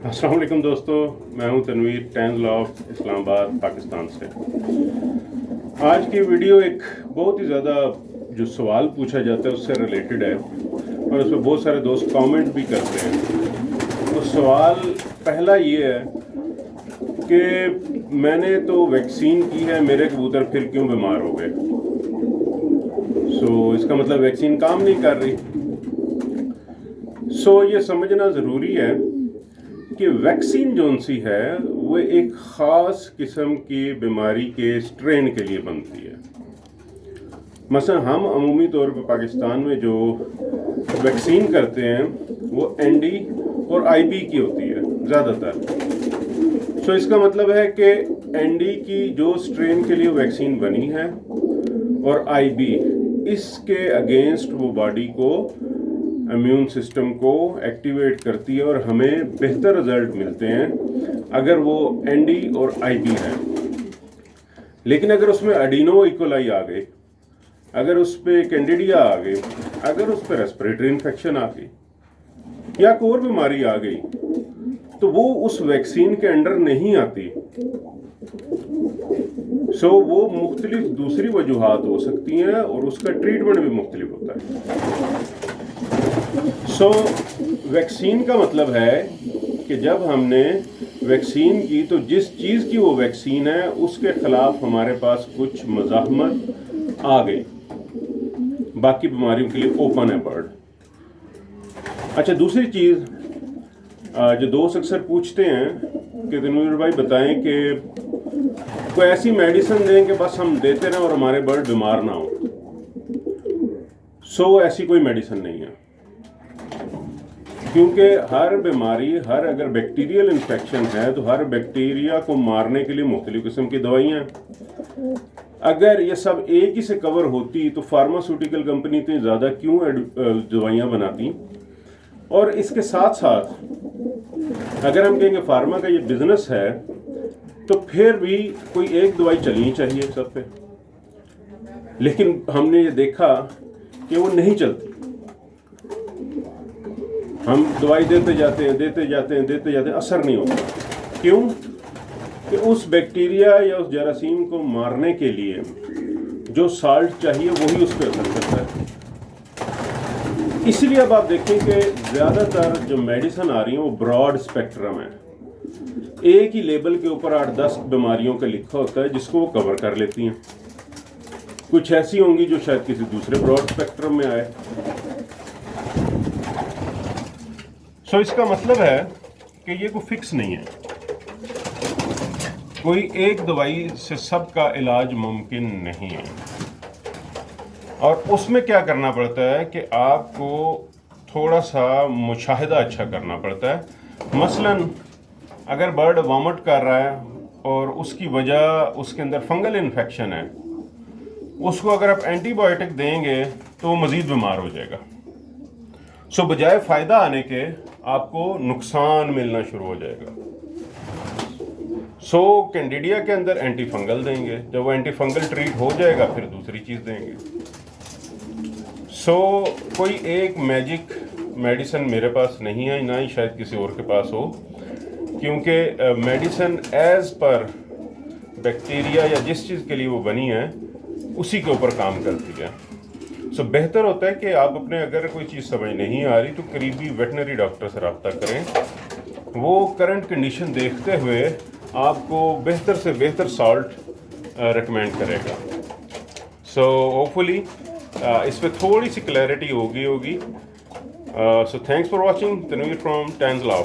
अस्सलाम वालेकुम दोस्तों, मैं हूं तनवीर टैंज लॉ इस्लामाबाद पाकिस्तान से। आज की वीडियो एक बहुत ही ज़्यादा जो सवाल पूछा जाता है उससे रिलेटेड है और उसमें बहुत सारे दोस्त कमेंट भी करते हैं। तो सवाल पहला ये है कि मैंने तो वैक्सीन की है, मेरे कबूतर फिर क्यों बीमार हो गए। इसका मतलब वैक्सीन काम नहीं कर रही। ये समझना ज़रूरी है कि वैक्सीन जोन सी है वो एक ख़ास किस्म की बीमारी के स्ट्रेन के लिए बनती है। मसलन हम अमूमी तौर पर पाकिस्तान में जो वैक्सीन करते हैं वो एनडी और आईबी की होती है ज़्यादातर। इसका मतलब है कि एनडी की जो स्ट्रेन के लिए वैक्सीन बनी है और आईबी इसके अगेंस्ट वो बॉडी को इम्यून सिस्टम को एक्टिवेट करती है और हमें बेहतर रिजल्ट मिलते हैं अगर वो एनडी और आईबी है। लेकिन अगर उसमें एडिनो इकोलाई आ गई, अगर उस पर कैंडिडिया आ गई, अगर उस पर रेस्पिरेटरी इन्फेक्शन आ गई या कोई और बीमारी आ गई तो वो उस वैक्सीन के अंडर नहीं आती। वो मुख्तलिफ दूसरी वजूहात हो सकती हैं और उसका ट्रीटमेंट भी मुख्तलिफ होता है। वैक्सीन का मतलब है कि जब हमने वैक्सीन की तो जिस चीज़ की वो वैक्सीन है उसके ख़िलाफ़ हमारे पास कुछ मज़ाहमत आ गई, बाकी बीमारियों के लिए ओपन है बर्ड। अच्छा, दूसरी चीज़ जो दोस्त अक्सर पूछते हैं कि तनवीर भाई बताएं कि कोई ऐसी मेडिसिन दें कि बस हम देते रहें और हमारे बर्ड बीमार ना हो। ऐसी कोई मेडिसिन नहीं है, क्योंकि हर बीमारी, अगर बैक्टीरियल इन्फेक्शन है तो हर बैक्टीरिया को मारने के लिए मुख्तलिफ किस्म की दवाइयाँ हैं। अगर ये सब एक ही से कवर होती तो फार्मास्यूटिकल कंपनी इतनी ज़्यादा क्यों दवाइयाँ बनाती। और इसके साथ साथ अगर हम कहेंगे फार्मा का ये बिजनेस है तो फिर भी कोई एक दवाई चलनी चाहिए सब पे, लेकिन हमने ये देखा कि वो नहीं चलती। हम दवाई देते जाते हैं, असर नहीं होता। क्यों? कि उस बैक्टीरिया या उस जरासीम को मारने के लिए जो साल्ट चाहिए वही उस पर असर करता है। इसलिए अब आप देखें कि ज़्यादातर जो मेडिसिन आ रही हैं वो ब्रॉड स्पेक्ट्रम है। एक ही लेबल के ऊपर 8-10 बीमारियों का लिखा होता है जिसको वो कवर कर लेती हैं। कुछ ऐसी होंगी जो शायद किसी दूसरे ब्रॉड स्पेक्ट्रम में आए। इसका मतलब है कि ये कोई फिक्स नहीं है, कोई एक दवाई से सबका इलाज मुमकिन नहीं है। और उसमें क्या करना पड़ता है कि आपको थोड़ा सा मुशाहिदा अच्छा करना पड़ता है। मसलन अगर बर्ड वॉमिट कर रहा है और उसकी वजह उसके अंदर फंगल इन्फेक्शन है, उसको अगर आप एंटीबायोटिक देंगे तो वो मज़ीद बीमार हो जाएगा। बजाय फ़ायदा आने के आपको नुकसान मिलना शुरू हो जाएगा। कैंडिडिया के अंदर एंटी फंगल देंगे, जब वो एंटी फंगल ट्रीट हो जाएगा फिर दूसरी चीज़ देंगे। कोई एक मैजिक मेडिसिन मेरे पास नहीं है, ना ही शायद किसी और के पास हो, क्योंकि मेडिसिन एज़ पर बैक्टीरिया या जिस चीज़ के लिए वो बनी है उसी के ऊपर काम करती है। बेहतर होता है कि आप अपने अगर कोई चीज़ समझ नहीं आ रही तो करीबी वेटनरी डॉक्टर से रब्ता करें। वो करंट कंडीशन देखते हुए आपको बेहतर से बेहतर सॉल्ट रिकमेंड करेगा। होपफुली इस पर थोड़ी सी क्लैरिटी होगी। Thanks for watching. Tanveer from Tanj law.